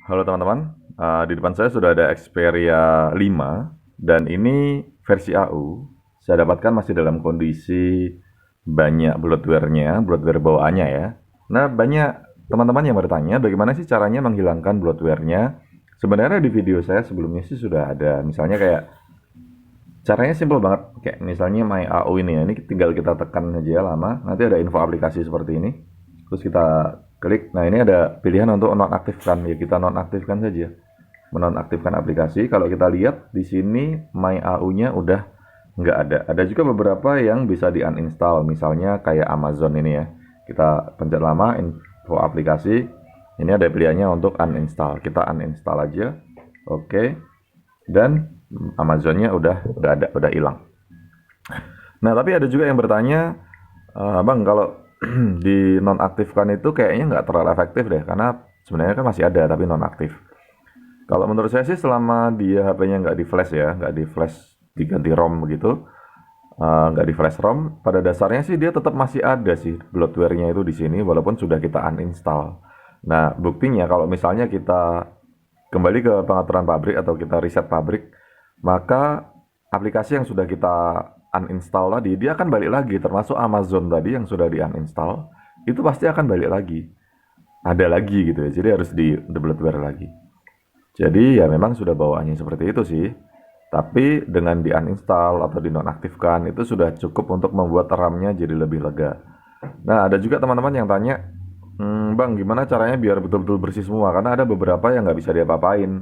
Halo teman-teman, di depan saya sudah ada Xperia 5 dan ini versi AU. Saya dapatkan masih dalam kondisi banyak bloatware-nya, bloatware bawaannya ya. Nah, banyak teman-teman yang bertanya bagaimana sih caranya menghilangkan bloatware-nya. Sebenarnya di video saya sebelumnya sih sudah ada, misalnya kayak caranya simple banget, kayak misalnya My AU ini ya, ini tinggal kita tekan aja lama, nanti ada info aplikasi seperti ini. Terus kita klik, nah ini ada pilihan untuk nonaktifkan, ya kita nonaktifkan saja. Menonaktifkan aplikasi, kalau kita lihat di sini My AU-nya udah nggak ada. Ada juga beberapa yang bisa di uninstall, misalnya kayak Amazon ini ya. Kita pencet lama, info aplikasi, ini ada pilihannya untuk uninstall. Kita uninstall aja, oke. Dan Amazonnya udah nggak ada, udah hilang. Nah, tapi ada juga yang bertanya, Bang, kalau di nonaktifkan itu kayaknya nggak terlalu efektif deh, karena sebenarnya kan masih ada tapi nonaktif. Kalau menurut saya sih selama dia HP-nya nggak di flash ya, nggak di flash diganti ROM begitu, nggak di flash ROM, pada dasarnya sih dia tetap masih ada sih bloatware-nya itu di sini walaupun sudah kita uninstall. Nah, buktinya kalau misalnya kita kembali ke pengaturan pabrik atau kita reset pabrik, maka aplikasi yang sudah kita uninstall tadi, dia akan balik lagi, termasuk Amazon tadi yang sudah di uninstall, itu pasti akan balik lagi. Ada lagi gitu ya, jadi harus di bloatware lagi. Jadi ya memang sudah bawaannya seperti itu sih. Tapi dengan di uninstall atau dinonaktifkan itu sudah cukup untuk membuat RAM-nya jadi lebih lega. Nah, ada juga teman-teman yang tanya, Bang, gimana caranya biar betul-betul bersih semua? Karena ada beberapa yang nggak bisa diapa-apain.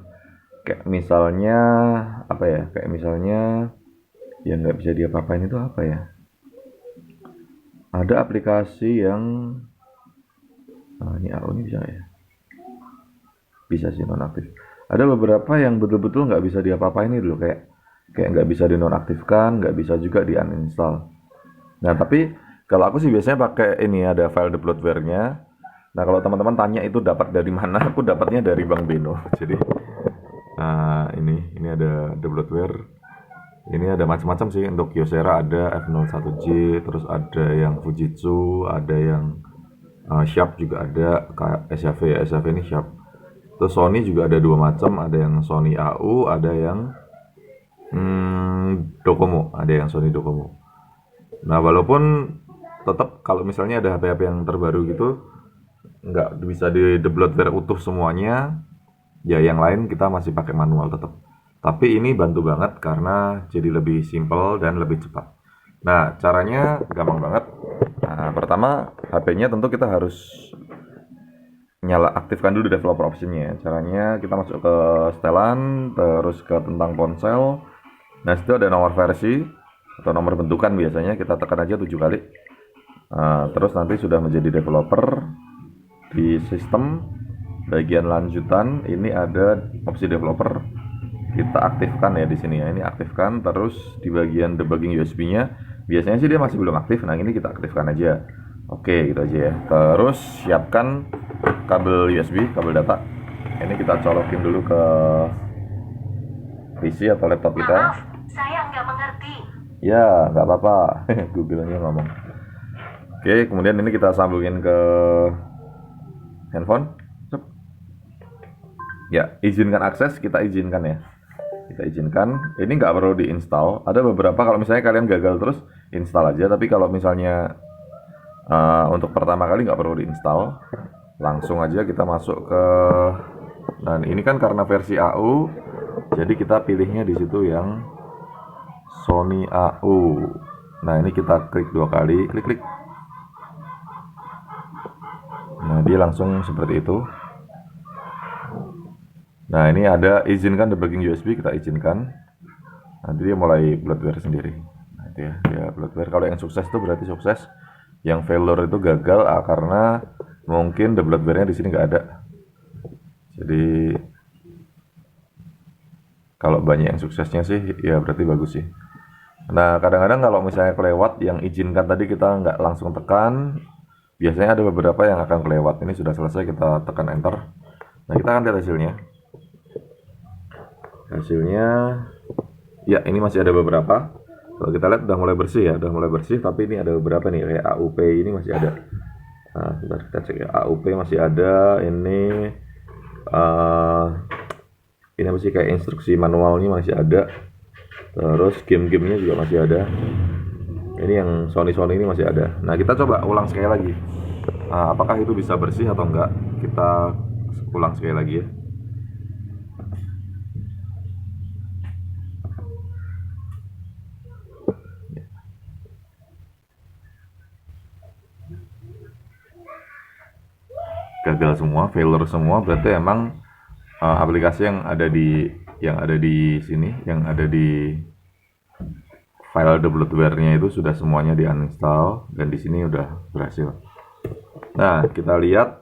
Kayak misalnya, apa ya? Kayak misalnya, yang nggak bisa diapa-apain itu apa ya? Ada aplikasi yang, ini AU ini bisa ya? Bisa sih nonaktif. Ada beberapa yang betul-betul nggak bisa diapa-apain ini dulu, kayak nggak bisa dinonaktifkan, nggak bisa juga di uninstall. Nah, tapi kalau aku sih biasanya pakai ini ada file bloatware-nya. Nah, kalau teman-teman tanya itu dapat dari mana, aku dapatnya dari Bang Beno. Jadi ini ada the bloatware. Ini ada macam-macam sih, untuk Kyocera ada F01J, terus ada yang Fujitsu, ada yang Sharp juga ada, kayak SAV ya, SAV ini Sharp. Terus Sony juga ada dua macam, ada yang Sony AU, ada yang Docomo, ada yang Sony Docomo. Nah, walaupun tetap kalau misalnya ada HP-HP yang terbaru gitu, nggak bisa di bloatware utuh semuanya, ya yang lain kita masih pakai manual tetap. Tapi ini bantu banget karena jadi lebih simple dan lebih cepat. Nah, caranya gampang banget. Nah, pertama HP-nya tentu kita harus aktifkan dulu developer option-nya. Caranya kita masuk ke setelan, terus ke tentang ponsel. Nah, situ ada nomor versi atau nomor bentukan, biasanya kita tekan aja 7 kali. Terus nanti sudah menjadi developer. Di sistem bagian lanjutan ini ada opsi developer, kita aktifkan ya di sini ya, ini aktifkan. Terus di bagian debugging USB-nya biasanya sih dia masih belum aktif, nah ini kita aktifkan aja. Oke, gitu aja ya. Terus siapkan kabel USB, kabel data. Ini kita colokin dulu ke PC atau laptop kita. Maaf, saya nggak mengerti. Ya, nggak apa-apa. Google-nya ngomong. Oke, kemudian ini kita sambungin ke handphone. Ya, izinkan akses, kita izinkan ya. Kita izinkan. Ini nggak perlu diinstal. Ada beberapa, kalau misalnya kalian gagal terus install aja. Tapi kalau misalnya untuk pertama kali nggak perlu diinstal, langsung aja kita masuk ke. Dan ini kan karena versi AU, jadi kita pilihnya di situ yang Sony AU. Nah, ini kita klik 2 kali, klik. Nah, dia langsung seperti itu. Nah, ini ada izinkan debugging USB, kita izinkan. Nanti dia mulai bloatware sendiri. Nah, itu ya, dia bloatware. Kalau yang sukses itu berarti sukses. Yang failure itu gagal karena mungkin the bloatware-nya di sini nggak ada. Jadi kalau banyak yang suksesnya sih, ya berarti bagus sih. Nah, kadang-kadang kalau misalnya kelewat yang izinkan tadi kita nggak langsung tekan, biasanya ada beberapa yang akan kelewat. Ini sudah selesai, kita tekan enter. Nah, kita akan lihat hasilnya. Hasilnya, ya ini masih ada beberapa. Kalau kita lihat udah mulai bersih ya, udah mulai bersih. Tapi ini ada beberapa nih, kayak AUP ini masih ada. Nah, sebentar kita cek ya. AUP masih ada. Ini apa sih, kayak instruksi manualnya masih ada. Terus game-gamenya juga masih ada. Ini yang Sony ini masih ada. Nah, kita coba ulang sekali lagi. Apakah itu bisa bersih atau enggak? Kita ulang sekali lagi ya. Gagal semua, failure semua, berarti emang aplikasi yang ada di sini, yang ada di file bloatware-nya itu sudah semuanya di uninstall, dan di sini udah berhasil. Nah, kita lihat.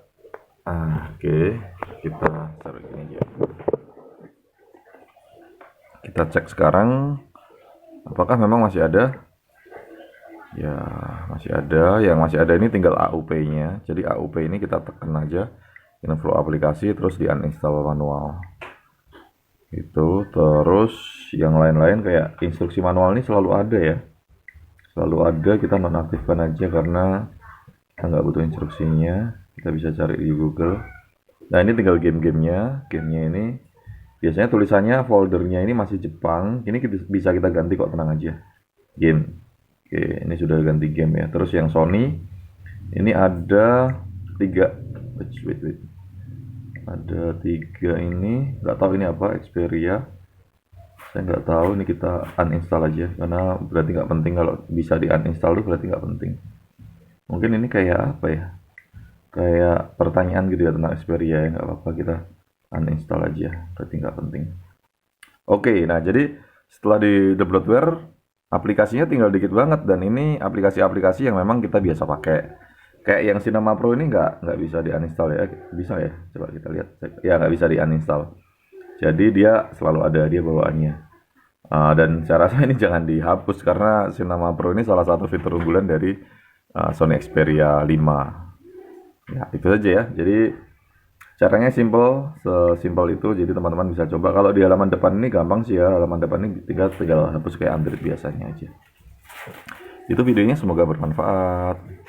Oke, kita taruh ini aja. Kita cek sekarang apakah memang masih ada. Ya, masih ada. Yang masih ada ini tinggal AUP-nya. Jadi AUP ini kita tekan aja info aplikasi, terus di uninstall manual. Itu terus yang lain-lain kayak instruksi manual ini selalu ada ya. Selalu ada, kita nonaktifkan aja karena kita nggak butuh instruksinya. Kita bisa cari di Google. Nah, ini tinggal game-gamenya. Gamenya ini biasanya tulisannya foldernya ini masih Jepang. Ini bisa kita ganti kok, tenang aja. Game. Oke, ini sudah ganti game ya. Terus yang Sony ini ada 3. Wait. Ada 3 ini. Nggak tahu ini apa, Xperia. Saya nggak tahu. Ini kita uninstall aja karena berarti nggak penting. Kalau bisa di uninstall itu berarti nggak penting. Mungkin ini kayak apa ya? Kayak pertanyaan gitu ya tentang Xperia ya. Nggak apa-apa, kita uninstall aja. Berarti nggak penting. Oke, nah jadi setelah di the bloatware, aplikasinya tinggal dikit banget, dan ini aplikasi-aplikasi yang memang kita biasa pakai. Kayak yang Cinema Pro ini nggak bisa di uninstall ya. Bisa ya? Coba kita lihat. Ya, nggak bisa di uninstall. Jadi dia selalu ada, dia bawaannya. Dan saya rasa ini jangan dihapus karena Cinema Pro ini salah satu fitur unggulan dari Sony Xperia 5. Ya, itu saja ya. Jadi caranya simple, sesimpel itu. Jadi teman-teman bisa coba. Kalau di halaman depan ini gampang sih ya. Halaman depan ini tinggal hapus kayak Android biasanya aja. Itu videonya, semoga bermanfaat.